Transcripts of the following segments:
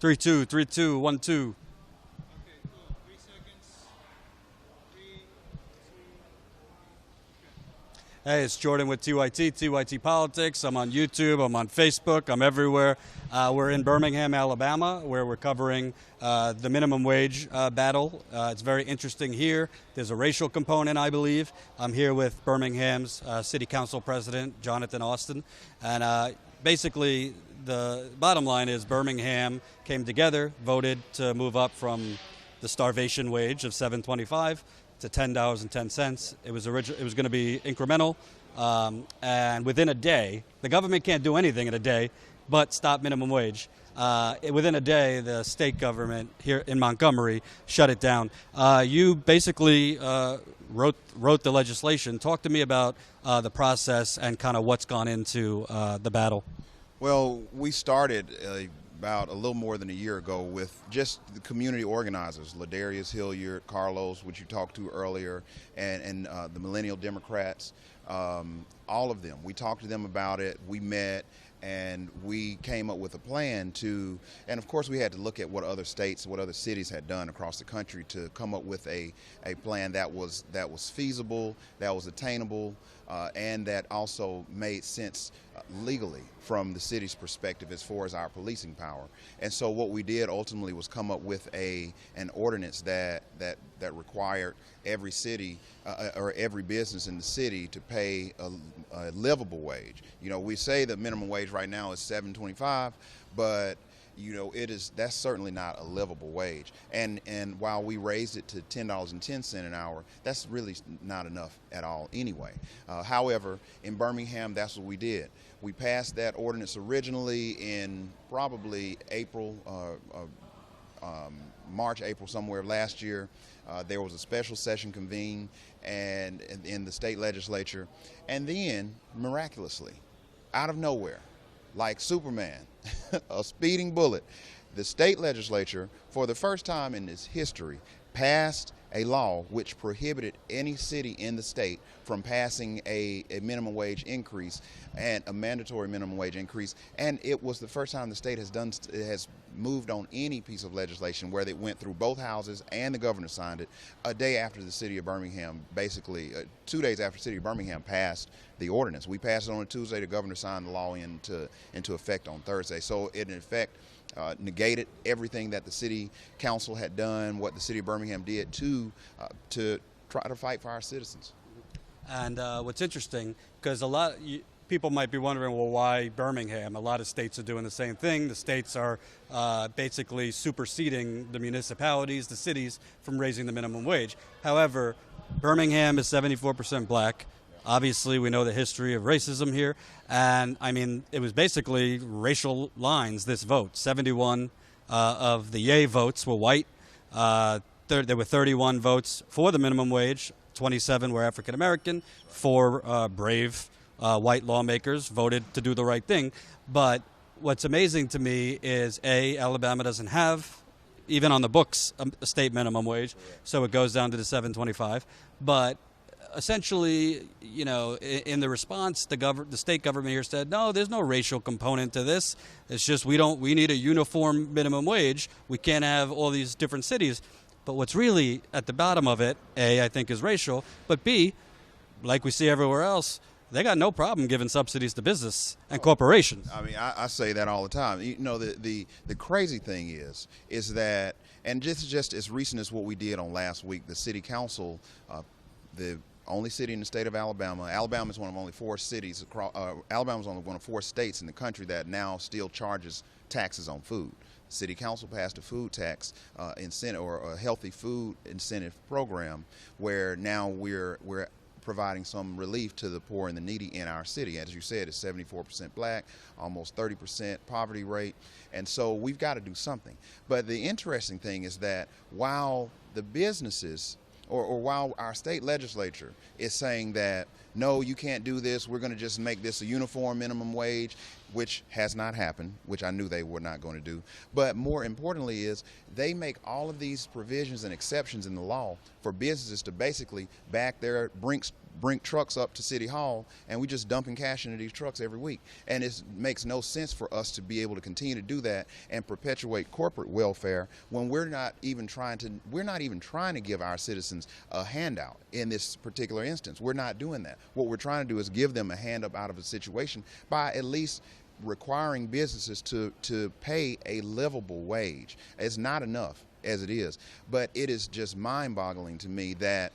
Three, two, 3, 2, 1, 2. Okay, cool. 3 seconds. Three, two. Hey, it's Jordan with TYT Politics. I'm on YouTube, I'm on Facebook, I'm everywhere. We're in Birmingham, Alabama, where we're covering the minimum wage battle. It's very interesting here. There's a racial component, I believe. I'm here with Birmingham's City Council President, Jonathan Austin. And basically, the bottom line is Birmingham came together, voted to move up from the starvation wage of $7.25 to $10.10. It was going to be incremental, and within a day, the government can't do anything in a day, but stop minimum wage. Within a day, the state government here in Montgomery shut it down. You basically wrote the legislation. Talk to me about the process and kind of what's gone into the battle. Well, we started about a little more than a year ago with just the community organizers, Ladarius Hilliard, Carlos, which you talked to earlier, and the Millennial Democrats, all of them. We talked to them about it, we met, and we came up with a plan to, and of course we had to look at what other states, what other cities had done across the country to come up with a plan that was feasible, that was attainable, and that also made sense legally from the city's perspective as far as our policing power. And so what we did ultimately was come up with an ordinance that required every city or every business in the city to pay a livable wage. You know, we say the minimum wage right now is $7.25, but you know, that's certainly not a livable wage. And while we raised it to $10.10 an hour, that's really not enough at all anyway. However, in Birmingham, that's what we did. We passed that ordinance originally in probably April, March, April, somewhere last year. There was a special session convened and in the state legislature, and then miraculously, out of nowhere, like Superman, a speeding bullet, the state legislature, for the first time in its history, passed a law which prohibited any city in the state from passing a minimum wage increase and a mandatory minimum wage increase. And it was the first time the state has moved on any piece of legislation where they went through both houses and the governor signed it a day after the city of Birmingham, basically 2 days after the city of Birmingham passed the ordinance. We passed it on a Tuesday, the governor signed the law into effect on Thursday. So it in effect negated everything that the city council had done, what the city of Birmingham did to try to fight for our citizens. And what's interesting, because people might be wondering, well, why Birmingham? A lot of states are doing the same thing. The states are basically superseding the municipalities, the cities, from raising the minimum wage. However, Birmingham is 74% black. Obviously, we know the history of racism here. And, I mean, it was basically racial lines, this vote. 71 of the yay votes were white. There were 31 votes for the minimum wage. 27 were African American. 4 brave white lawmakers voted to do the right thing. But what's amazing to me is, Alabama doesn't have, even on the books, a state minimum wage. So it goes down to the $7.25. But essentially, you know, in the response, the state government here said, no, there's no racial component to this. It's just we need a uniform minimum wage. We can't have all these different cities. But what's really at the bottom of it, I think, is racial. But B, like we see everywhere else, they got no problem giving subsidies to business and corporations. I mean, I say that all the time. You know, the crazy thing is that, and just as recent as what we did on last week, the city council, the only city in the state of Alabama. Alabama is one of only 4 cities across. Alabama is only one of 4 states in the country that now still charges taxes on food. City council passed a food tax incentive, or a healthy food incentive program, where now we're providing some relief to the poor and the needy in our city. As you said, it's 74% black, almost 30% poverty rate, and so we've got to do something. But the interesting thing is that while the businesses, or while our state legislature is saying that, no, you can't do this, we're going to just make this a uniform minimum wage, which has not happened, which I knew they were not going to do. But more importantly is they make all of these provisions and exceptions in the law for businesses to basically back their bring trucks up to City Hall, and we just dumping cash into these trucks every week. And it makes no sense for us to be able to continue to do that and perpetuate corporate welfare when we're not even trying to give our citizens a handout in this particular instance. We're not doing that. What we're trying to do is give them a hand up out of a situation by at least requiring businesses to pay a livable wage. It's not enough as it is, but it is just mind-boggling to me that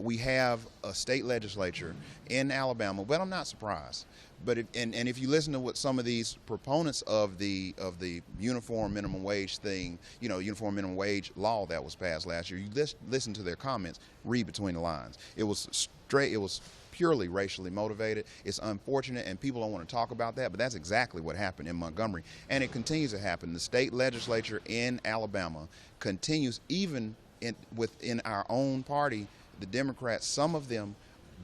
we have a state legislature in Alabama. But I'm not surprised. But if you listen to what some of these proponents of the uniform minimum wage thing, uniform minimum wage law that was passed last year, you listen to their comments, read between the lines. It was purely racially motivated. It's unfortunate, and people don't want to talk about that, but that's exactly what happened in Montgomery, and it continues to happen. The state legislature in Alabama continues, even within our own party, the Democrats, some of them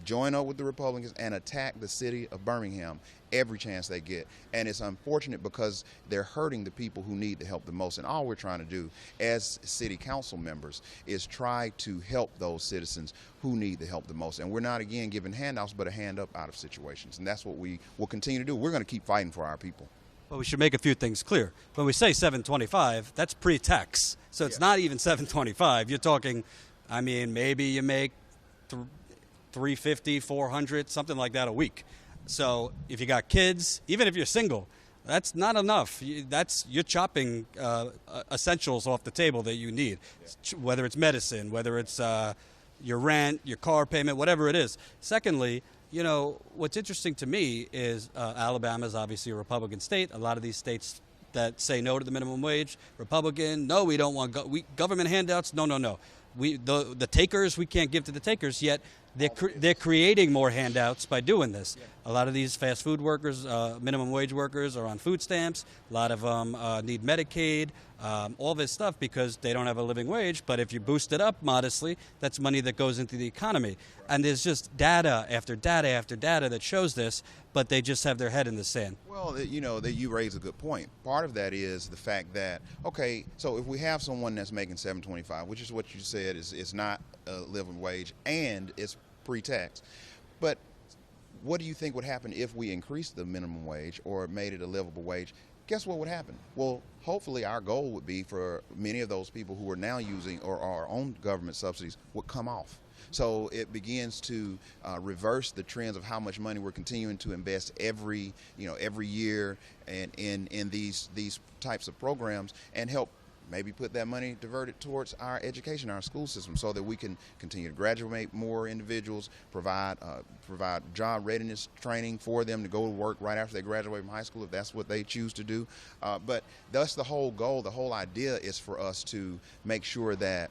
join up with the Republicans and attack the city of Birmingham every chance they get. And it's unfortunate because they're hurting the people who need the help the most. And all we're trying to do as city council members is try to help those citizens who need the help the most. And we're not, again, giving handouts, but a hand up out of situations. And that's what we will continue to do. We're going to keep fighting for our people. Well, we should make a few things clear. When we say 725, that's pre-tax. So it's not even 725. You're talking, maybe you make 350, 400, something like that a week. So if you got kids, even if you're single, that's not enough. You're chopping essentials off the table that you need, whether it's medicine, whether it's your rent, your car payment, whatever it is. Secondly, what's interesting to me is Alabama is obviously a Republican state. A lot of these states that say no to the minimum wage, Republican, no, we don't want government handouts, no. The takers, we can't give to the takers, yet they're creating more handouts by doing this. Yeah. A lot of these fast food workers, minimum wage workers, are on food stamps. A lot of them need Medicaid, all this stuff because they don't have a living wage. But if you boost it up modestly, that's money that goes into the economy. And there's just data after data after data that shows this, but they just have their head in the sand. Well, that you raise a good point. Part of that is the fact that, okay, so if we have someone that's making $7.25, which is what you said is not a living wage and it's pre-tax, but what do you think would happen if we increased the minimum wage or made it a livable wage? Guess what would happen? Well, hopefully our goal would be for many of those people who are now using or are on government subsidies would come off. So it begins to reverse the trends of how much money we're continuing to invest every year in these types of programs, and help maybe put that money diverted towards our education, our school system, so that we can continue to graduate more individuals, provide job readiness training for them to go to work right after they graduate from high school if that's what they choose to do. But that's the whole goal. The whole idea is for us to make sure that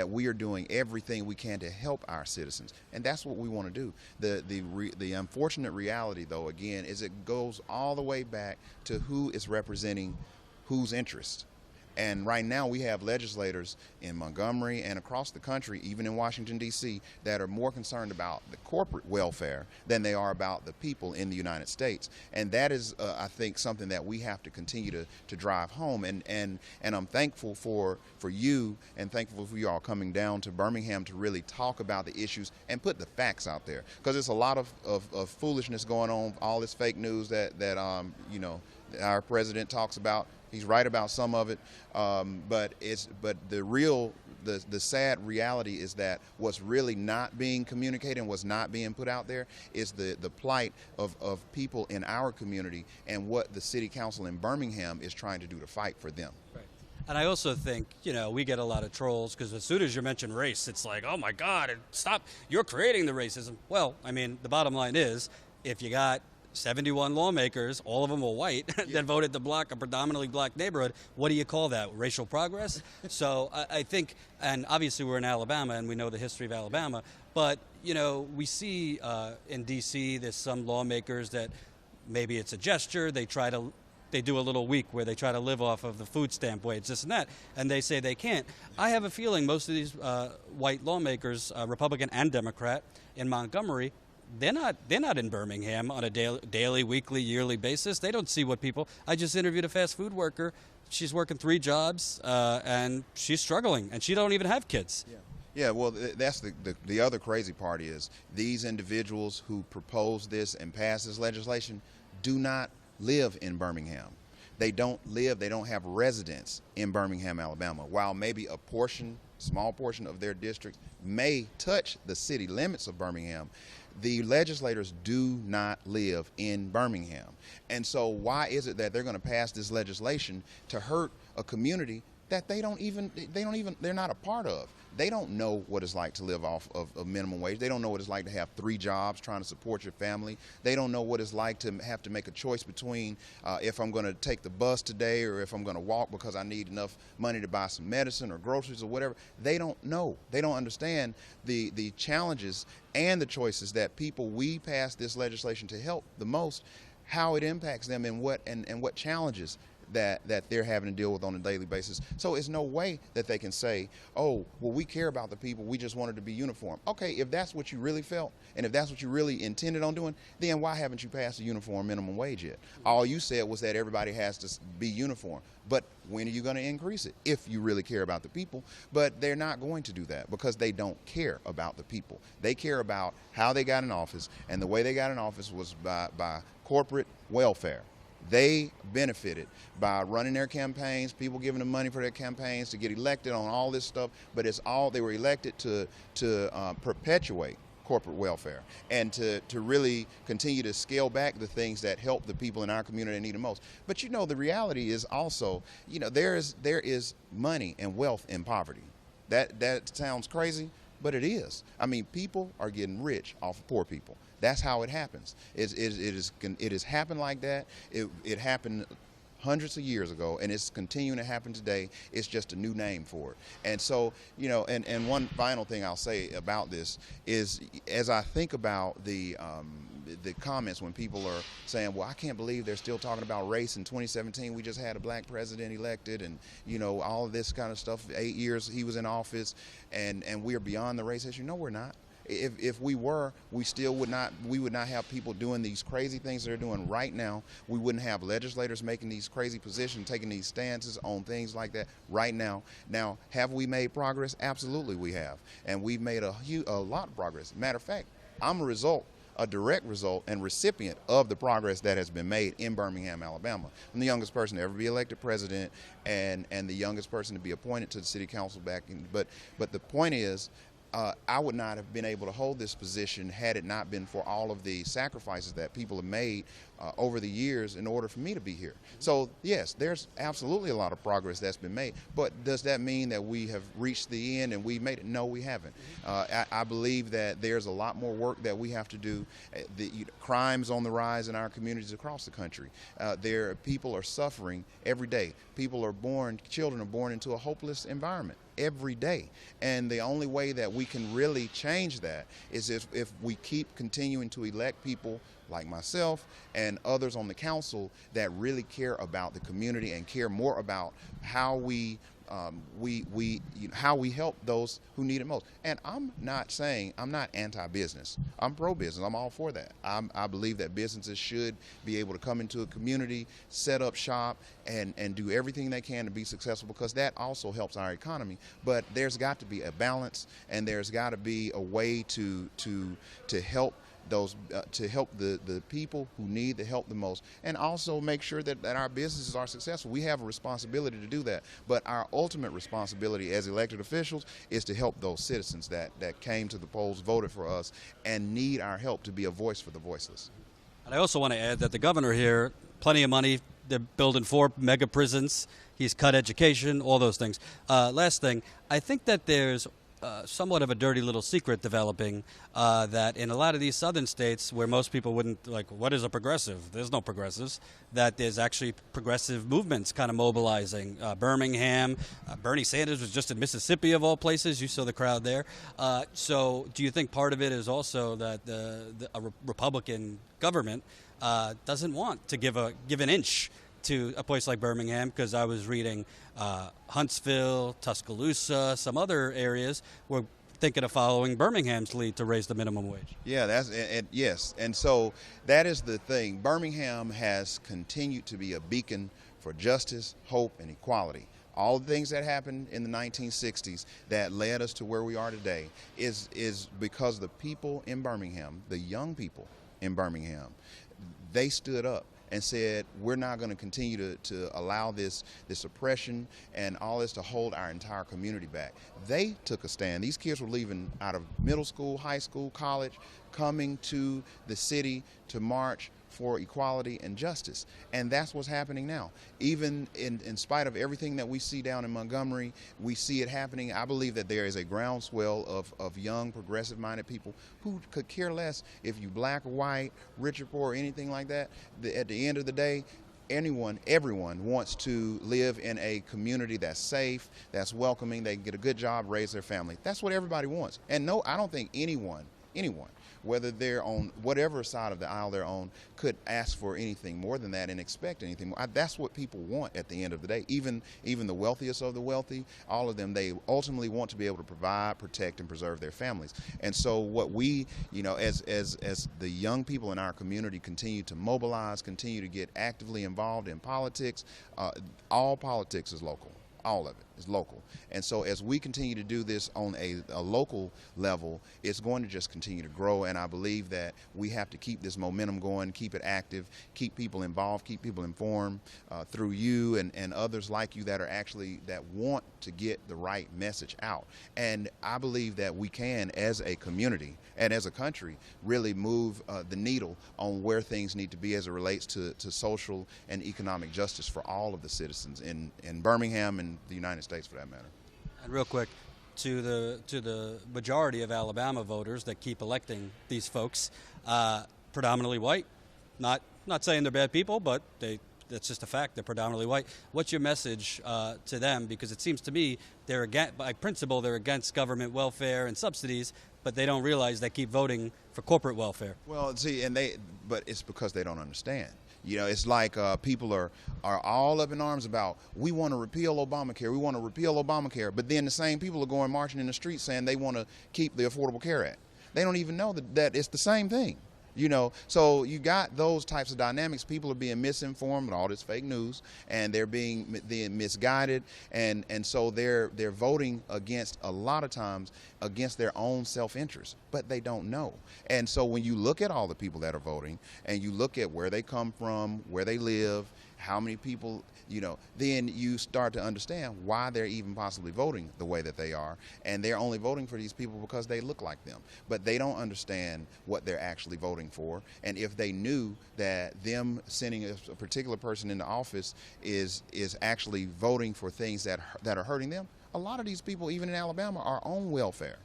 we are doing everything we can to help our citizens, and that's what we want to do. The unfortunate reality, though, again, is it goes all the way back to who is representing whose interest. And right now we have legislators in Montgomery and across the country, even in Washington, D.C., that are more concerned about the corporate welfare than they are about the people in the United States. And that is, I think, something that we have to continue to drive home. And I'm thankful for you and thankful for you all coming down to Birmingham to really talk about the issues and put the facts out there. Because there's a lot of foolishness going on, all this fake news that our president talks about. He's right about some of it, but the sad reality is that what's really not being communicated and what's not being put out there is the plight of people in our community and what the city council in Birmingham is trying to do to fight for them. Right. And I also think, we get a lot of trolls because as soon as you mention race, it's like, oh my God, stop, you're creating the racism. Well, the bottom line is, if you got 71 lawmakers, all of them were white, that voted to block a predominantly black neighborhood. What do you call that? Racial progress? So I think, and obviously we're in Alabama and we know the history of Alabama, but, we see in D.C. there's some lawmakers that maybe it's a gesture. They do a little week where they try to live off of the food stamp wage, this and that, and they say they can't. I have a feeling most of these white lawmakers, Republican and Democrat, in Montgomery, they're not in Birmingham on a daily, weekly, yearly basis. They don't see what people. I just interviewed a fast food worker. She's working 3 jobs, and she's struggling, and she don't even have kids. Yeah, well, that's the other crazy part is these individuals who propose this and pass this legislation do not live in Birmingham. They don't have residence in Birmingham, Alabama. While maybe a small portion of their district may touch the city limits of Birmingham, the legislators do not live in Birmingham. And so why is it that they're going to pass this legislation to hurt a community that they're not a part of? They don't know what it's like to live off of a minimum wage. They don't know what it's like to have 3 jobs trying to support your family. They don't know what it's like to have to make a choice between if I'm going to take the bus today or if I'm going to walk because I need enough money to buy some medicine or groceries or whatever. They don't know. They don't understand the challenges and the choices that people we pass this legislation to help the most, how it impacts them and what challenges that they're having to deal with on a daily basis. So it's no way that they can say, oh, well, we care about the people, we just wanted to be uniform. Okay, if that's what you really felt and if that's what you really intended on doing, then why haven't you passed a uniform minimum wage yet? All you said was that everybody has to be uniform. But when are you going to increase it if you really care about the people? But they're not going to do that because they don't care about the people. They care about how they got in office, and the way they got in office was by corporate welfare. They benefited by running their campaigns, people giving them money for their campaigns to get elected on all this stuff, but they were elected to perpetuate corporate welfare and to really continue to scale back the things that help the people in our community that need it most. But the reality is also, there is money and wealth in poverty. That sounds crazy, but it is. I mean, people are getting rich off of poor people. That's how it happens. It has happened like that. It happened hundreds of years ago, and it's continuing to happen today. It's just a new name for it. And so, and one final thing I'll say about this is, as I think about the comments when people are saying, well, I can't believe they're still talking about race in 2017. We just had a black president elected, and all of this kind of stuff. 8 years he was in office, and we're beyond the race issue. No, we're not. If we were, we would not have people doing these crazy things they're doing right now. We wouldn't have legislators making these crazy positions, taking these stances on things like that right now. Now, have we made progress? Absolutely we have. And we've made a lot of progress. Matter of fact, I'm a direct result and recipient of the progress that has been made in Birmingham, Alabama. I'm the youngest person to ever be elected president and the youngest person to be appointed to the city council but the point is, I would not have been able to hold this position had it not been for all of the sacrifices that people have made over the years in order for me to be here. So yes, there's absolutely a lot of progress that's been made, but does that mean that we have reached the end and we've made it? No, we haven't. I believe that there's a lot more work that we have to do. Crime's on the rise in our communities across the country. People are suffering every day. Children are born into a hopeless environment every day. And the only way that we can really change that is if we keep continuing to elect people like myself and others on the council that really care about the community and care more about how we help those who need it most. And I'm not anti-business. I'm pro-business. I'm all for that. I believe that businesses should be able to come into a community, set up shop, and do everything they can to be successful, because that also helps our economy. But there's got to be a balance, and there's got to be a way to help the people who need the help the most, and also make sure that our businesses are successful. We have a responsibility to do that, but our ultimate responsibility as elected officials is to help those citizens that came to the polls, voted for us, and need our help to be a voice for the voiceless. And I also want to add that the governor here, plenty of money. They're building 4 mega prisons. He's cut education, all those things. Last thing, I think that there's somewhat of a dirty little secret developing that in a lot of these southern states where most people wouldn't, like, what is a progressive? There's no progressives. That there's actually progressive movements kind of mobilizing. Birmingham, Bernie Sanders was just in Mississippi of all places. You saw the crowd there. So do you think part of it is also that a Republican government doesn't want to give an inch to a place like Birmingham? Because I was reading Huntsville, Tuscaloosa, some other areas where thinking of following Birmingham's lead to raise the minimum wage. Yeah, yes. And so that is the thing. Birmingham has continued to be a beacon for justice, hope, and equality. All the things that happened in the 1960s that led us to where we are today is because the people in Birmingham, the young people in Birmingham, they stood up and said, we're not going to continue to allow this oppression and all this to hold our entire community back. They took a stand. These kids were leaving out of middle school, high school, college, coming to the city to march for equality and justice. And that's what's happening now. Even in spite of everything that we see down in Montgomery, we see it happening. I believe that there is a groundswell of young, progressive-minded people who could care less if you black or white, rich or poor, or anything like that. At the end of the day, everyone wants to live in a community that's safe, that's welcoming, they can get a good job, raise their family. That's what everybody wants. And no, I don't think anyone, whether they're on whatever side of the aisle they're on, could ask for anything more than that and expect anything more. That's what people want at the end of the day. Even the wealthiest of the wealthy, all of them, they ultimately want to be able to provide, protect, and preserve their families. And so what we, as the young people in our community continue to mobilize, continue to get actively involved in politics, all politics is local. All of it is local. And so as we continue to do this on a local level, it's going to just continue to grow. And I believe that we have to keep this momentum going, keep it active, keep people involved, keep people informed through you and others like you that want to get the right message out. And I believe that we can, as a community and as a country, really move the needle on where things need to be as it relates to social and economic justice for all of the citizens in Birmingham and the United States, for that matter. And real quick, to the majority of Alabama voters that keep electing these folks, predominantly white, not saying they're bad people, but that's just a fact. They're predominantly white. What's your message to them? Because it seems to me by principle, they're against government welfare and subsidies, but they don't realize they keep voting for corporate welfare. Well, see, but it's because they don't understand. It's like people are all up in arms about, we want to repeal Obamacare, but then the same people are going marching in the streets saying they want to keep the Affordable Care Act. They don't even know that it's the same thing. So you got those types of dynamics. People are being misinformed with all this fake news, and they're being misguided, and so they're voting a lot of times against their own self-interest, but they don't know. And so when you look at all the people that are voting, and you look at where they come from, where they live, how many people, then you start to understand why they're even possibly voting the way that they are. And they're only voting for these people because they look like them. But they don't understand what they're actually voting for. And if they knew that them sending a particular person into office is actually voting for things that are hurting them, a lot of these people, even in Alabama, are on welfare.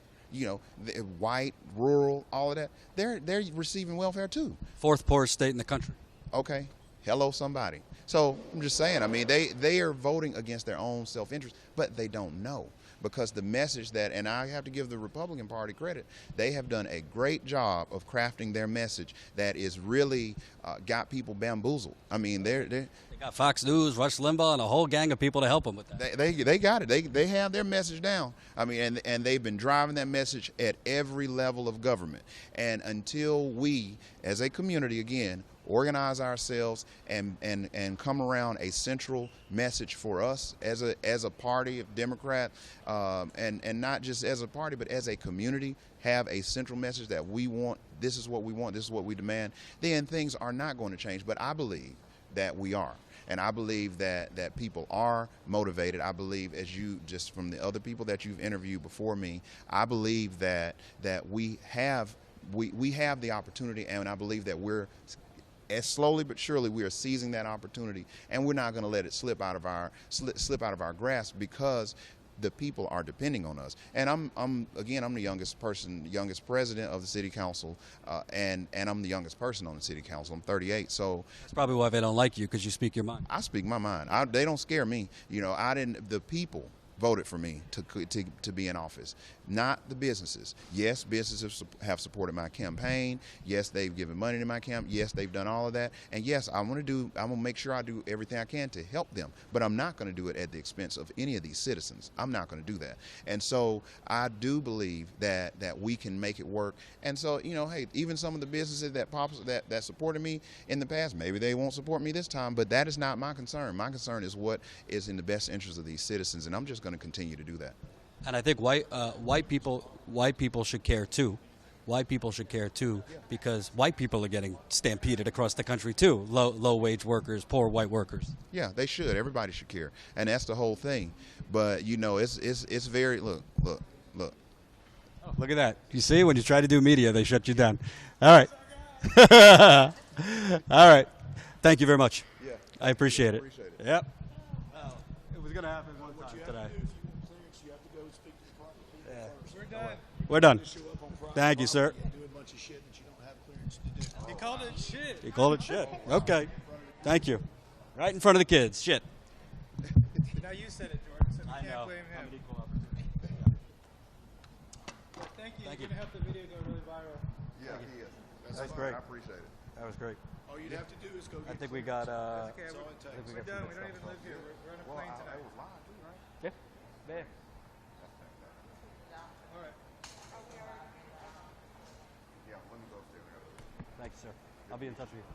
White, rural, all of that, they're receiving welfare too. Fourth poorest state in the country. Okay. Hello, somebody. So I'm just saying, they are voting against their own self-interest, but they don't know, because the message and I have to give the Republican Party credit, they have done a great job of crafting their message that is really got people bamboozled. They got Fox News, Rush Limbaugh, and a whole gang of people to help them with that. They got it. They have their message down. And they've been driving that message at every level of government. And until we, as a community, again, organize ourselves and come around a central message for us as a party of Democrat, and not just as a party, but as a community, have a central message that we want, this is what we want, this is what we demand, then things are not going to change. But I believe that we are. And I believe that people are motivated. I believe, as you, just from the other people that you've interviewed before me, I believe that we have the opportunity, and I believe that we're, as slowly but surely, we are seizing that opportunity, and we're not going to let it slip out of our grasp, because the people are depending on us. And I'm the youngest president of the city council, and I'm the youngest person on the city council. I'm 38, so that's probably why they don't like you, because you speak your mind. I speak my mind. They don't scare me. The people voted for me to be in office, not the businesses. Yes, businesses have supported my campaign. Yes, they've given money to my campaign. Yes, they've done all of that. And yes, I'm gonna make sure I do everything I can to help them. But I'm not gonna do it at the expense of any of these citizens. I'm not gonna do that. And so I do believe that we can make it work. And so, you know, hey, even some of the businesses that supported me in the past, maybe they won't support me this time, but that is not my concern. My concern is what is in the best interest of these citizens, and I'm just going to continue to do that. And I think white people should care too. White people should care too, because white people are getting stampeded across the country too. Low wage workers, poor white workers. Yeah, they should. Everybody should care, and that's the whole thing. But you know, it's very look. Oh, look at that. You see, when you try to do media, they shut you down. All right. All right. Thank you very much. Yeah, I appreciate it. appreciate it. Yep. It was going to happen one time today. You have to go speak to the department people first. We're done. We're done. Show up on Friday Thank you, sir. and do a bunch of shit that you don't have clearance to do. He called it shit. You called it shit. Okay. Thank you. Right in front of the kids. Shit. Now you said it, Jordan, so we I can't know. blame I'm him. an equal opportunity. Thank you. Thank You're you. going to help the video go really viral. Yeah, he is. That's great. I appreciate it. That was great. All you'd have to do is go I get think we got. Okay, That's all it takes. we're done. We don't even live here. We're on a plane tonight. was live too, right? Yeah. There. All right. Yeah, let me go upstairs. Thank you, sir. I'll be in touch with you.